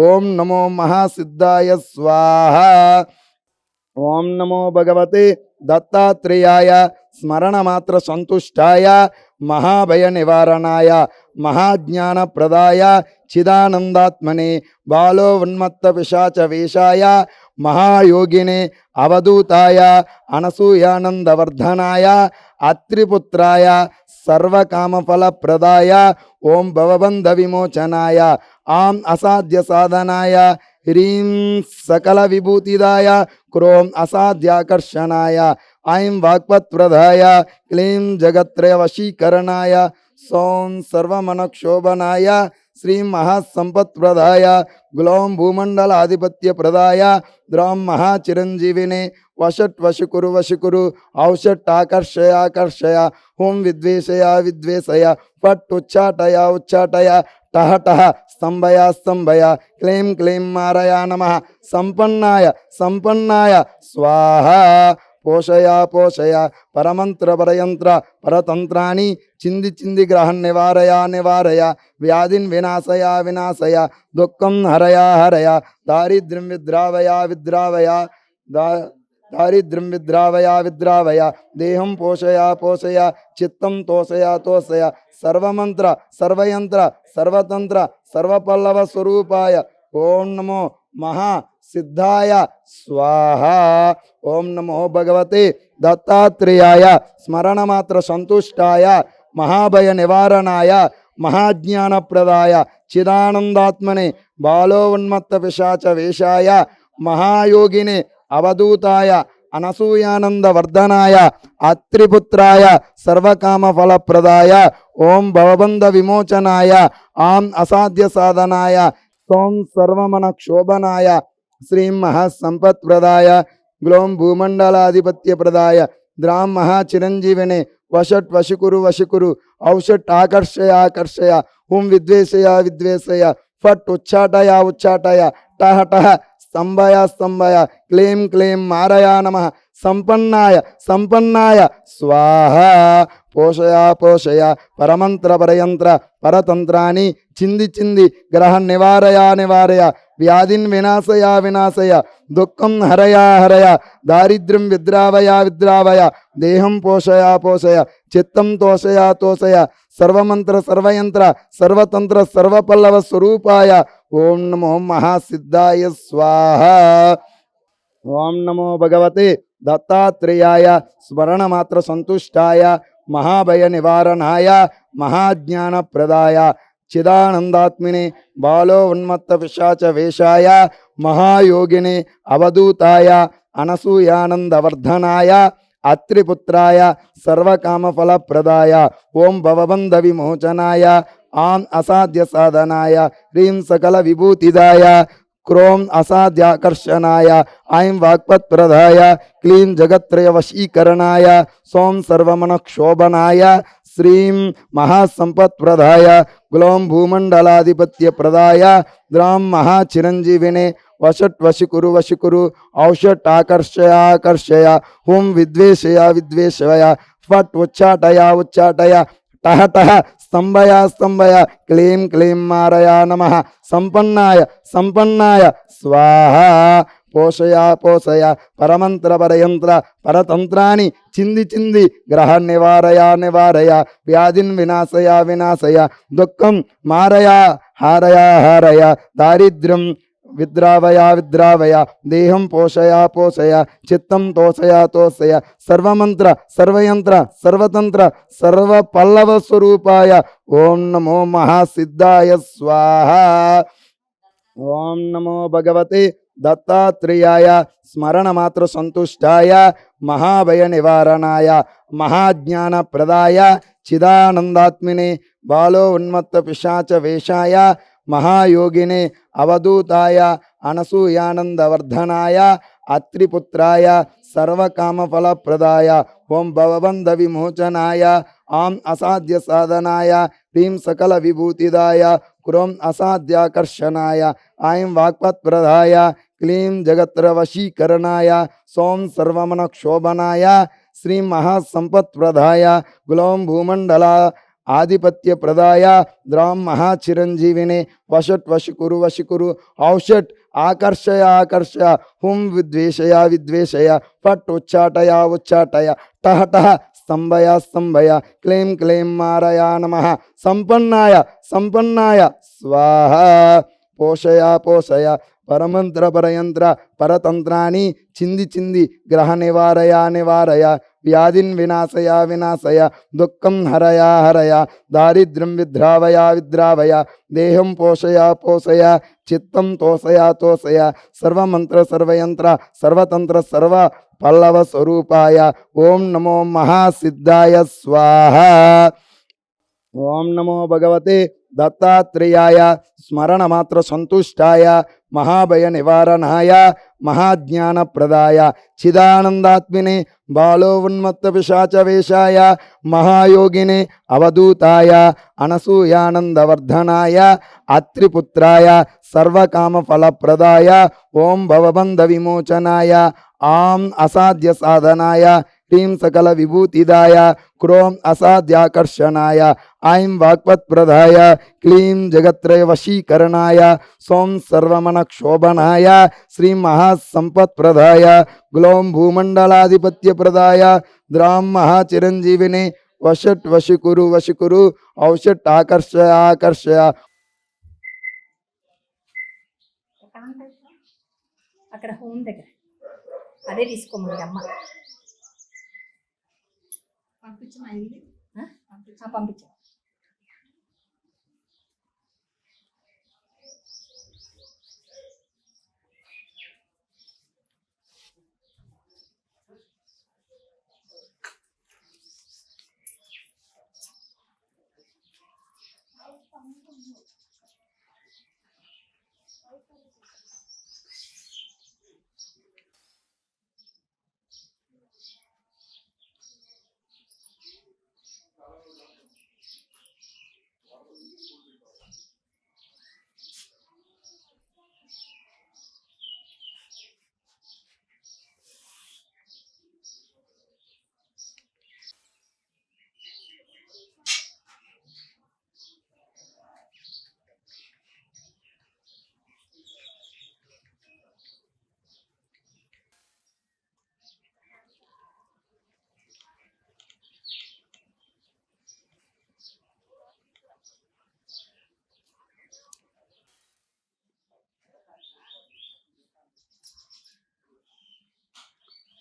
ఓం నమో మహాసిద్ధాయ స్వాహ. ఓం నమో భగవతే దత్తాత్రేయాయ స్మరణమాత్ర సంతుష్టాయ మహాభయ నివారణాయ మహాజ్ఞానప్రదాయ చిదానందాత్మనే బాలో ఉన్మత్త పిశాచ వేషాయ మహాయోగినే అవధూతాయ అనసూయానందవర్ధనాయ అత్రిపుత్రాయ సర్వకామఫలప్రదాయ ఓం భవబంధ విమోచనాయ ఆం అసాధ్య సాధనాయ హ్రీం సకల విభూతిదాయ క్రోం అసాధ్యాకర్షణాయ ఐం వాక్పత్ప్రదాయ క్లీం జగత్రయ వశీకరణాయ సోం సర్వమనక్షోభనాయ శ్రీ మహాసంపత్ప్రదాయ గ్లోం భూమండలాధిపత్యప్రదాయ ద్రాం మహాచిరంజీవినే వశకురు ఔషట్టాకర్షయ హుం విద్వేషయ పట్టుచ్చాటయ టహ స్తంభయ క్లీం మారయా నమః సంపన్నాయ స్వాహ. పోషయ పరమంత్రపరయంత్ర పరతంత్రాన్ని చింది గ్రహ నివారయ వ్యాధిన్ వినాశయ దుఃఖం హరయ దారిద్ర్యం విద్రావయ దేహం పోషయ చిత్తం తోషయ సర్వమంత్ర సర్వయంత్ర సర్వతంత్ర సర్వపల్లవ స్వరూపాయ ఓం నమో మహాసిద్ధాయ స్వాహ. ఓం నమో భగవతే దత్తాత్రేయాయ స్మరణమాత్ర సంతుష్టాయ మహాభయ నివారణాయ మహాజ్ఞానప్రదాయ చిదానందాత్మనే బాలో ఉన్మత్త పిశాచ వేషాయ మహాయోగినే అవధూతాయ అనసూయానందవర్ధనాయ అత్రిపుత్రాయ సర్వకామఫలప్రదాయ ఓం భవబంధ విమోచనాయ ఆం అసాధ్య సాధనాయ సోం సర్వమనక్షోభనాయ శ్రీం మహాసంపత్ప్రదాయ గ్లోం భూమండలాధిపత్యప్రదాయ ద్రాం మహాచిరంజీవినే వశకురు ఔషట్టాకర్షయ హుం విద్వేషయ పట్టుచ్చాటయ టహ స్తంభయ క్లీం మారయా నమః సంపన్నాయ స్వాహ. పోషయ పరమంత్రపరయంత్ర పరతంత్రాన్ని చింది గ్రహ నివారయ వ్యాధిన్ వినాశయ దుఃఖం హరయ దారిద్ర్యం విద్రావయ దేహం పోషయ చిత్తం తోషయ సర్వమంత్ర సర్వయంత్ర సర్వతంత్ర సర్వపల్లవ స్వరూపాయ ఓం నమో మహాసిద్ధాయ స్వాహ. ఓం నమో భగవతే దత్తాత్రేయాయ స్మరణమాత్ర సంతుష్టాయ మహాభయ నివారణాయ మహాజ్ఞానప్రదాయ చిదానందాత్మినే బాలో ఉన్మత్త పిశాచ వేషాయ మహాయోగినే అవధూతాయ అనసూయానందవర్ధనాయ అత్రిపుత్రాయ సర్వకామఫలప్రదాయ ఓం భవబంధ విమోచనాయ ఆం అసాధ్య సాధనాయ హ్రీం సకల విభూతిదాయ క్రోం అసాధ్యాకర్షణాయ ఐం వాక్పత్ప్రదాయ క్లీం జగత్రయ వశీకరణాయ సోం సర్వమనక్షోభనాయ శ్రీం మహాసంపత్ప్రదాయ గ్లోం భూమండలాధిపత్యప్రదాయ ద్రాం మహాచిరంజీవినే వషట్ వశికురు వశికురు ఔషట్ ఆకర్షయ హుం విద్వేషయ ఫట్ ఉచ్చాటయ టహ టహ స్తంభయ క్లీం క్లీం మారయా నమః సంపన్నాయ స్వాహ పోషయ పరమంత్ర పరతంత్రాన్ని చింది గ్రహ నివారయ వ్యాధిన్ వినాశయ దుఃఖం మారయ హారయ దారిద్ర్యం విద్రావయ దేహం పోషయ చిత్తం తోషయ సర్వమంత్ర సర్వయంత్ర సర్వతంత్ర సర్వపల్లవ స్వరూపాయ ఓం నమో మహాసిద్ధాయ స్వాహ. ఓం నమో భగవతే దత్తాత్రేయాయ స్మరణమాత్ర సంతుష్టాయ మహాభయ నివారణాయ మహాజ్ఞాన ప్రదాయ చిదానందాత్మినే బాలో ఉన్మత్త పిశాచ వేషాయ మహాయోగినే అవధూతాయ అనసూయానందవర్ధనాయ అత్రిపుత్రాయ సర్వకామఫలప్రదాయ ఓం భవబంధ విమోచనాయ ఆం అసాధ్య సాధనాయ హ్రీం సకల విభూతిదాయ క్రోం అసాధ్యాకర్షణాయ ఐం వాక్పత్ప్రదాయ క్లీం జగత్ర వశీకరణాయ సోం సర్వమనక్షోభనాయ శ్రీం మహాసంపత్ప్రదాయ గ్లోం భూమండల ఆధిపత్యప్రదాయ ద్రాం మహాచిరంజీవినే వషట్ వశికురు ఔషట్ ఆకర్షయ హుం విద్వేషయ ఫట్ ఉచ్చాటయ టహ టహ స్తంభయ క్లీం క్లీం మారయా నమః సంపన్నాయ స్వాహ పోషయ పరమంత్ర పరతంత్రాన్ని చింది గ్రహ నివారయ వ్యాధిన్ వినాశయ దుఃఖం హరయ దారిద్ర్యం విద్రావయ దేహం పోషయ చిత్తం తోషయ సర్వమంత్ర సర్వయంత్ర సర్వతంత్ర సర్వ పల్లవ స్వరూపాయ ఓం నమో మహాసిద్ధాయ స్వాహ. ఓం నమో భగవతే దత్తాత్రేయాయ స్మరణమాత్ర సంతుష్టాయ మహాభయ నివారణాయ మహాజ్ఞాన ప్రదాయ చిదానందాత్మినే బాలో ఉన్మత్త పిశాచ వేషాయ మహాయోగినే అవధూతాయ అనసూయానందవర్ధనాయ అత్రిపుత్రాయ సర్వకామఫలప్రదాయ ఓం భవబంధ విమోచనాయ ఆం అసాధ్య సాధనాయ హ్రీం సకల విభూతిదాయ క్రోం అసాధ్యాకర్షణాయ ఐం వాక్పత్ప్రదాయ క్లీం జగత్రయ వశీకరణాయ సోం సర్వమనక్షోభనాయ శ్రీం మహాసంపత్ప్రదాయ గ్లోం భూమండలాధిపత్యప్రదాయ ద్రాం మహాచిరంజీవినే వషట్ వశికురు ఔషట్ ఆకర్షయ అక్కడ హోమ్ దగ్గర అదే తీసుకోమంది అమ్మ. పంపించా.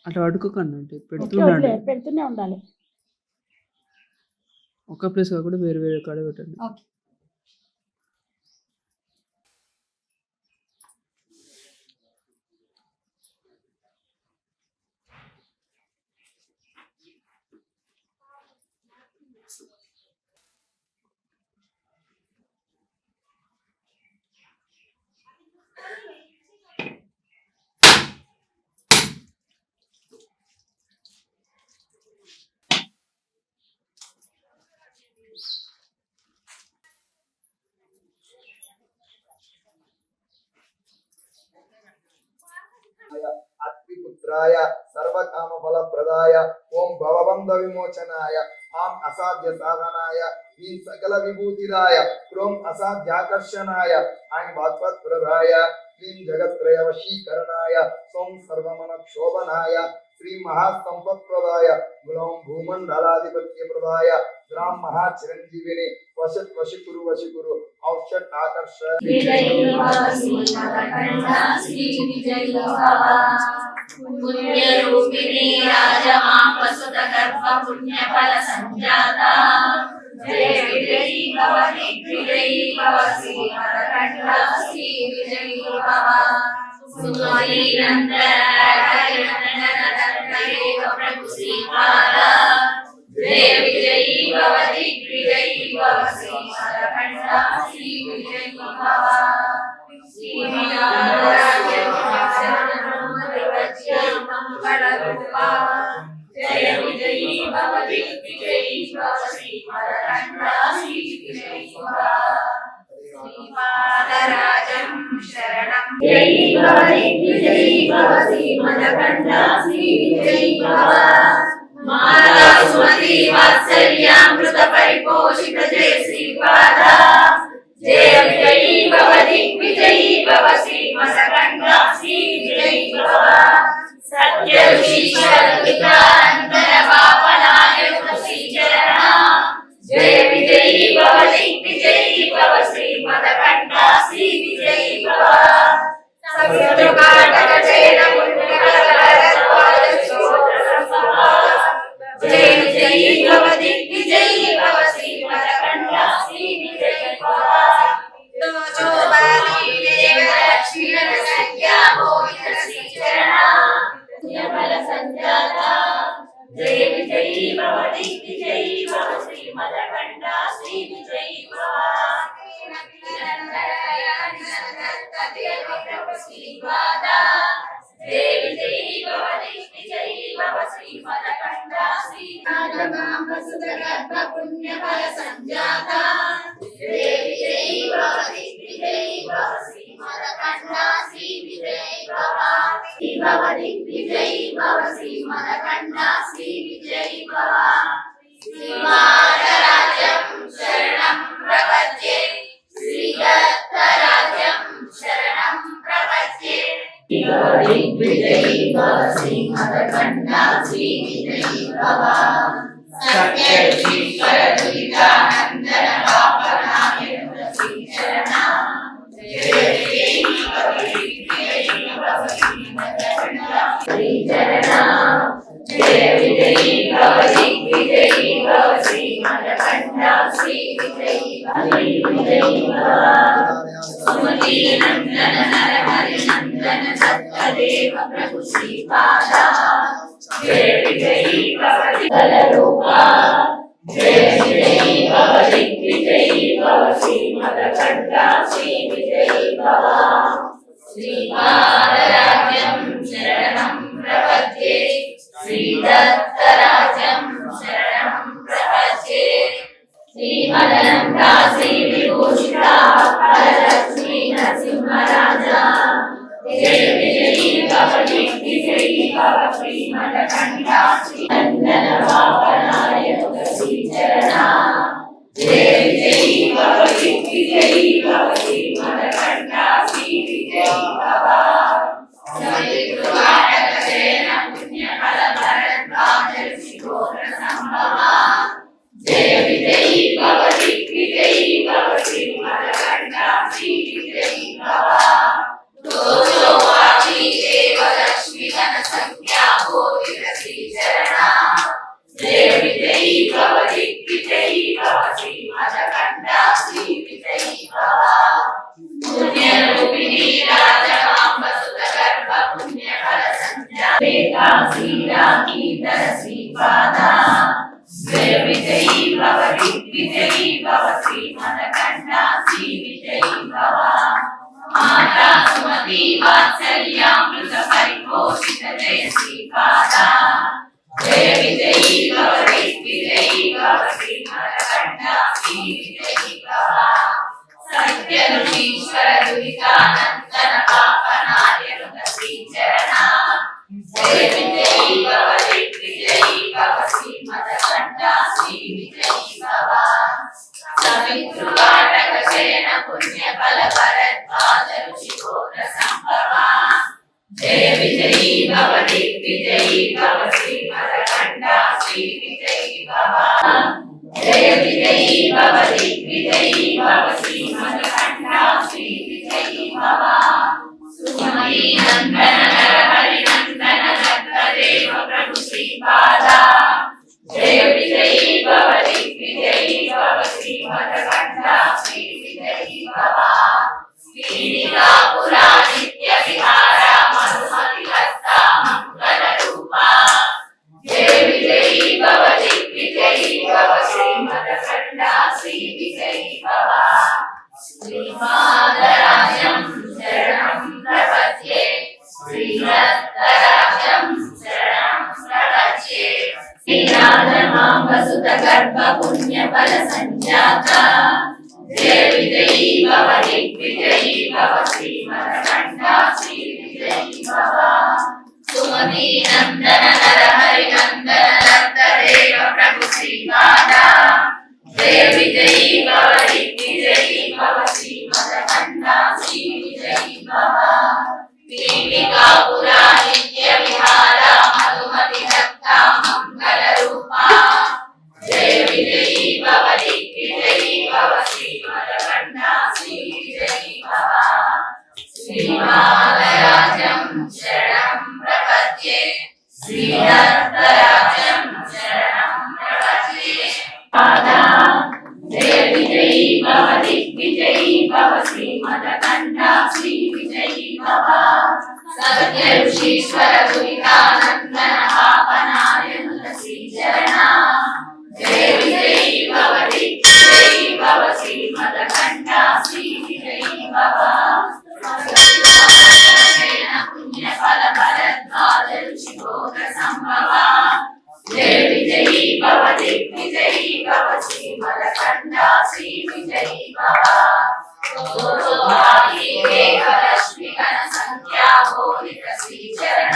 అట్లా అడుకోకండి అంటే వదిలే, పెడుతూనే ఉండాలి. ఒక ప్లేస్ కాకుండా వేరే వేరే కాడ పెట్టండి. ఓకే. పుత్రాయ సర్వకామ ఫలప్రదాయ ఓం భవబంధ విమోచనాయ ఆం అసాధ్య సాధనాయ ఈ సకల విభూతిదాయ క్రోం అసాధ్యాకర్షణాయ ఐం వాక్పత్ప్రదాయ క్లీం జగత్రయ వశీకరణాయ సోం సర్వమన క్షోభనాయ శ్రీ మహాసంపత్ప్రదాయ గులం భూమండలాధిపత్యప్రదాయ గ్రాం మహాచిరంజీవిని వశత్ వశికురు వశికురు ఔషట్ ఆకర్ష పుణ్యరూపిణి రాజమా వసుత గర్భ పుణ్యఫల సంజాత జయ విజయీ భవ దిగ్విజయీ భవ శ్రీ మరకంఠ శ్రీ విజయీ భవ సుమతి నందన ప్రభు శ్రీపాద జయ విజయీ భవ దిగ్విజయీ భవ శ్రీ మరకంఠ శ్రీ విజయీ భవ జయ విజయీ భవ దిగ్విజయీ భవ శ్రీ మరకంఠ శ్రీ విజయీ భవ శ్రీపాదరాజం శరణం జయీ భవ దిగ్విజయీ భవ శ్రీ మరకంఠ శ్రీ విజయీ భవ మాలా సుమతి వాత్సల్యామృత పరిపోషిత జయ శ్రీపాద జయ విజయీ భవ దిగ్విజయీ భవ శ్రీ మరకంఠ శ్రీ విజయీ భవ సత్య విశ్వవికానందన పాపనాయక శ్రీచరణ జయ విజయీ భవ దిగ్విజయీ భవ శ్రీ మరకంఠ శ్రీ విజయీ భవ సత్యకాటక జయ జయ విజయీ భవ దిగ్విజయీ భవ శ్రీ మరకంఠ శ్రీ విజయీ భవ జయ విజయీ భవ దిగ్విజయీ భవ శ్రీ మరకంఠ శ్రీ విజయీ భవ జయ విజయీ భవ దిగ్విజయీ భవ శ్రీ మరకంఠ శ్రీ గర్భ పుణ్యఫల సంజాత జయ విజయీ భవ దిగ్విజయీ భవ శ్రీ మరకంఠ శ్రీ విజయీ భవ భవ దిగ్విజయీ భవ శ్రీ మరకంఠ శ్రీ విజయీ భవ శ్రీపాదరాజం శరణం ప్రపద్యే శ్రీదత్తరాజం శరణం ప్రపద్యే దిగ్విజయీ భవ శ్రీ మరకంఠ శ్రీ విజయీ భవ సత్య ఈశ్వర దురితానందన పాపనాయక శ్రీ చరణ జయ విజయీ భవ దిగ్విజయీ భవ శ్రీ మరకంఠ శ్రీ చరణ జయ విజయీ భవ దిగ్విజయీ భవ శ్రీ మరకంఠ శ్రీ విజయీ భవ సుమతి నందన నరహరి నందన సత్యదేవ ప్రభు శ్రీపాద జయ విజయీ భవ దిగ్విజయీ జయ విజయీ భవ దిగ్విజయీ భవ శ్రీ మరకంఠ శ్రీ విజయీ భవ శ్రీపాదరాజం శరణం ప్రపద్యే శ్రీదత్తరాజం శరణం ప్రపద్యే శ్రీమదనంత శ్రీ విభూషిత వరలక్ష్మీ నరసింహరాజా జయ విజయీ భవ దిగ్విజయీ భవ శ్రీ మరకంఠ శ్రీ నందన పాపనాయక శ్రీ చరణ జయ విజయీ భవ దిగ్విజయీ భవ శ్రీ మరకంఠ శ్రీ విజయీ భవ సవితృవాడక జయన పుణ్యఫల భరద్వాజ శిఖోర సంభవ జయ విజయీ భవ దిగ్విజయీ భవ శ్రీ మరకంఠ శ్రీ విజయీ భవ దోషో వాచి దేవ లక్ష్మీ ధన సంఖ్యా భోగిత శ్రీ చరణ జయ విజయీ భవ దిగ్విజయీ భవ శ్రీ మరకంఠ శ్రీ విజయీ భవ పుణ్యరూపిణి రాజమాంబ సుత గర్భ పుణ్యఫల సంజాత శ్రీరాకీధర శ్రీపాద జయ విజయీ భవ దిగ్విజయీ భవ శ్రీ మరకంఠ శ్రీ విజయీ భవ మాతా సుమతి వాత్సల్యామృత పరిపోషిత జయ శ్రీపాద జయ విజయీ భవ దిగ్విజయీ భవ శ్రీ మరకంఠ శ్రీ విజయీ భవ సత్య ఋషీశ్వర దురితానందన పాపనాయక శ్రీ చరణ జయ శ్రీ విజయీ భవ జయ విజయీ భవ దిగ్విజయీ భవ శ్రీమదకంఠ శ్రీ విజయీ భవ సుమతి నందన హరి నందన దత్తదేవ ప్రభు శ్రీపాద జయ విజయీ భవ దిగ్విజయీ భవ శ్రీమదకంఠ శ్రీ విజయీ భవ శ్రీనిలాపుర నిత్య విహార మధుమతి హస్త మంగళ రూప జయ విజయీ భవ దిగ్విజయీ భవ శ్రీమదకంఠ శ్రీ విజయీ భవ శ్రీపాదరాజం శరణం ప్రపద్యే శ్రీరత్నరాజం శరణం ప్రపద్యే శ్రీరాజమాంబసుత గర్భ పుణ్య ఫల సంజాత జయ విజయీ భవ దిగ్విజయీ భవ శ్రీమదకంఠ శ్రీ విజయీ భవ సుమతి నందన నరహరి నందన దత్తదేవ ప్రభు శ్రీపాద జయ విజయీ భవ దిగ్విజయీ భవ శ్రీమదకంఠ శ్రీ విజయీ భవ పీఠికాపుర నిత్య విహార మధుమతి దత్త మంగళ రూప జయ విజయీ భవ దిగ్విజయీ భవ శ్రీమదకంఠ శ్రీ విజయీ భవ శ్రీపాదరాజం శరణం ప్రపద్యే శ్రీరత్నరాజం శరణం ప్రపద్యే పాదా జయ విజయీ భవ దిగ్విజయీ భవ శ్రీమదకంఠ శ్రీ విజయీ భవ సత్య ఋషీశ్వర గురికానందన పాపనాయనుల శ్రీచరణ జయ విజయీ భవ దిగ్విజయీ భవ శ్రీమదకంఠ శ్రీ విజయీ భవ పుణ్య ఫల భరద్వాజ ఋషి భోగ సంభవ జయ విజయీ భవ దిగ్విజయీ భవ శ్రీమదకంఠ శ్రీ విజయీ భవ లక్ష్మి గణ సంఖ్యా బోధిత శ్రీచరణ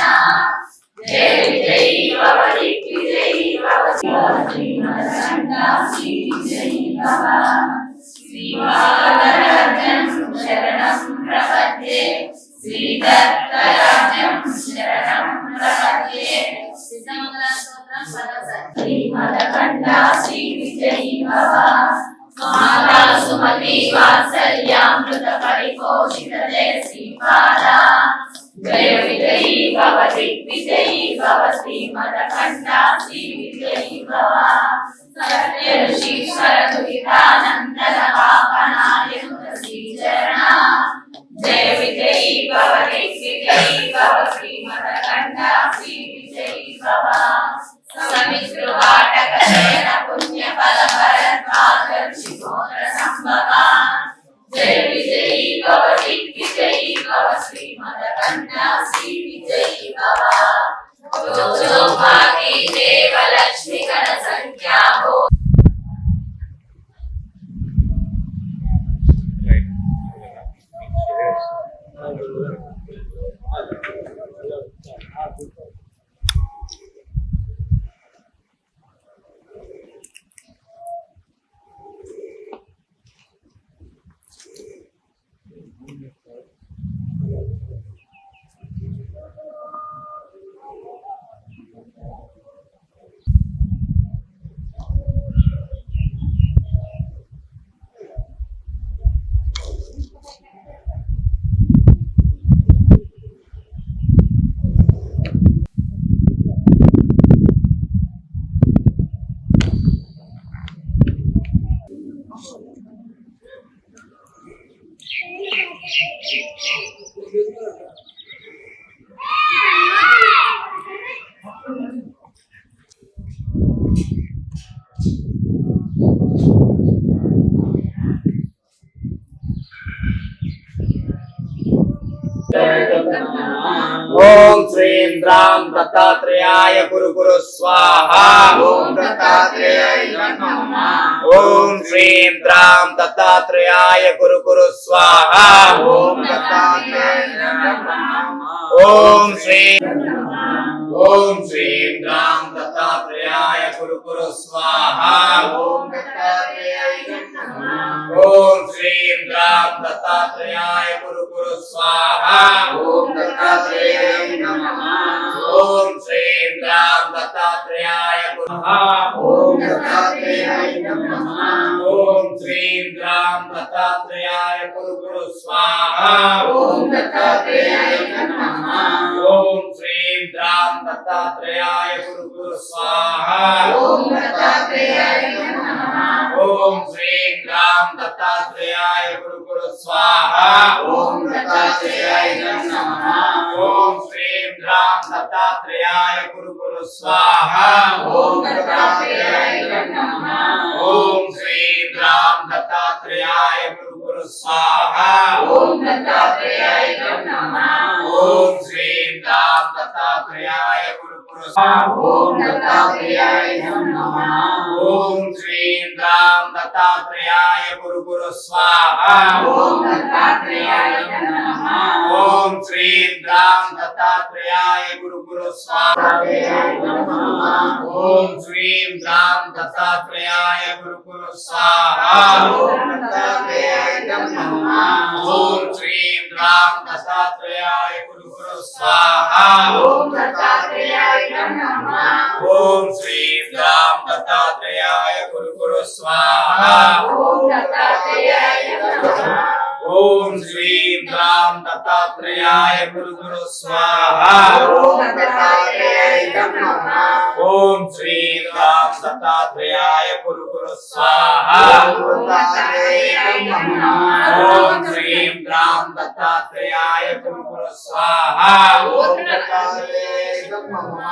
జయ విజయీ భవ దిగ్విజయీ భవ శ్రీమదకంఠ శ్రీ విజయీ భవ శ్రీపాదరాజం శరణం ప్రపద్యే శ్రీదత్తరాజం శరణం ప్రపద్యే శ్రీమదకంఠ శ్రీ విజయీ భవ మాతా సుమతి వాత్సల్యామృత పరిపోషిత జయ శ్రీపాద జయ విజయీ భవ దిగ్విజయీ భవ శ్రీమదకంఠ శ్రీ విజయీ భవ సత్య ఋషీశ్వర దురితానందన పాపనాయనుల శ్రీచరణ జయ విజయీ భవ దిగ్విజయీ భవ శ్రీమదకంఠ శ్రీ విజయీ భవ సమిత్రువాటక శయన పుణ్య ఫల భరద్వాజ ఋషి భోగ సంభవ జయ విజయీ భవ దిగ్విజయీ భవ శ్రీమదకంఠ శ్రీ విజయీ భవ భాగి దేవ లక్ష్మి గణ సంఖ్యా ओम श्रीं द्रां दत्तात्रेयाय कुरु स्वाहा। ओम दत्तात्रेयाय नमः। ओम श्रीं द्रां दत्तात्रेयाय कुरु स्वाहा। ओम दत्तात्रेयाय नमः। ओम श्रीं द्रां दत्तात्रेयाय कुरु स्वाहा। ओम दत्तात्रेयाय नमः। ओम श्रीं द्रां दत्तात्रेयाय कुरु स्वाहा। ओम दत्तात्रेयाय नमः। ओम श्रीं द्रां दत्तात्रेयाय ఓం దత్తాత్రేయాయ నమః. ఓం శ్రీం గ్రాం దత్తాత్రేయాయ కురు కురు స్వాహా. ఓం దత్తాత్రేయాయ నమః. ఓం శ్రీం గ్రాం దత్తాత్రేయాయ కురు కురు స్వాహా. ఓం దత్తాత్రేయాయ నమః. ఓం శ్రీం గ్రాం దత్తాత్రేయాయ కురు కురు స్వాహా. ఓం దత్తాత్రేయాయ నమః. ఓం శ్రీం గ్రాం దత్తాత్రేయాయ కురు కురు స్వాహా. ఓం దత్తాత్రేయాయ నమః. ఓం శ్రీం గ్రాం దత్తాత్రేయాయ కురు కురు స్వాహా. ఓం దత్తాత్రేయాయ నమః. ఓం శ్రీం గ్రాం దత్తాత్రేయాయ కురు కురు స్వాహా. ఓం దత్తాత్రేయాయ నమః. ఓం శ్రీం గ్రాం దత్తాత్రేయాయ కురు కురు స్వాహా. ఓం దత్తాత్రేయాయ నమః. ఓం శ్రీం గ్రాం దత్తాత్రేయాయ కురు కురు స్వాహా. ఓం శ్రీం గ్రాం దత్తాత్రేయాయ కురు కురు స్వాహా. ఓం దత్తాత్రేయాయ నమః. ఓం శ్రీం గ్రాం దత్తాత్రేయాయ కురు కురు స్వాహా. ఓం దత్తాత్రేయాయ నమః. ఓం శ్రీం గ్రాం దత్తాత్రేయాయ కురు కురు స్వాహా. ఓం దత్తాత్రేయాయ నమః. ఓం శ్రీం గ్రాం దత్తాత్రేయాయ కురు కురు స్వాహా. ఓం దత్తాత్రేయాయ నమః. ఓం శ్రీం గ్రాం దత్తాత్రేయాయ కురు కురు స్వాహా. ఓం దత్తాత్రేయాయ నమః. ఓం శ్రీం గ్రాం దత్తాత్రేయాయ కురు కురు స్వాహా. ఓం దత్తాత్రేయాయ నమః.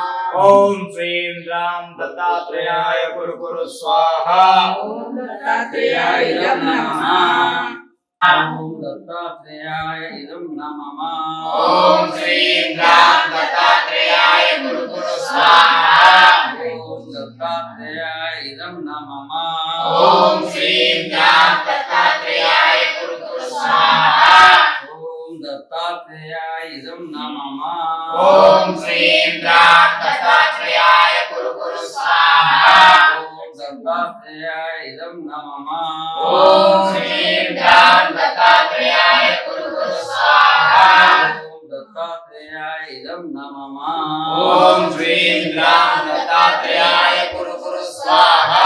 ఓం శ్రీం గ్రాం దత్తాత్రేయాయ కురు కురు స్వాహా. ఓం దత్తాత్రేయాయ నమః. ఓం దత్తాత్రేయాయ ఇదం నమః. ఓం శ్రీం గ్రాం దత్తాత్రేయాయ కురు కురు స్వాహా. ఓం దత్తాత్రేయాయ ఇదం నమః. ఓం శ్రీం గ్రాం దత్తాత్రేయాయ కురు కురు స్వాహా. ఓం దత్తాత్రేయాయ ఇదం నమః. ఓం శ్రీం గ్రాం దత్తాత్రేయాయ కురు కురు స్వాహా. ఓం దత్తాత్రేయాయ ఇదం నమః. ఓం శ్రీం గ్రాం దత్తాత్రేయాయ కురు కురు స్వాహా. ఓం దత్తాత్రేయాయ ఇదం నమః. ఓం శ్రీం గ్రాం దత్తాత్రేయాయ కురు కురు స్వాహా.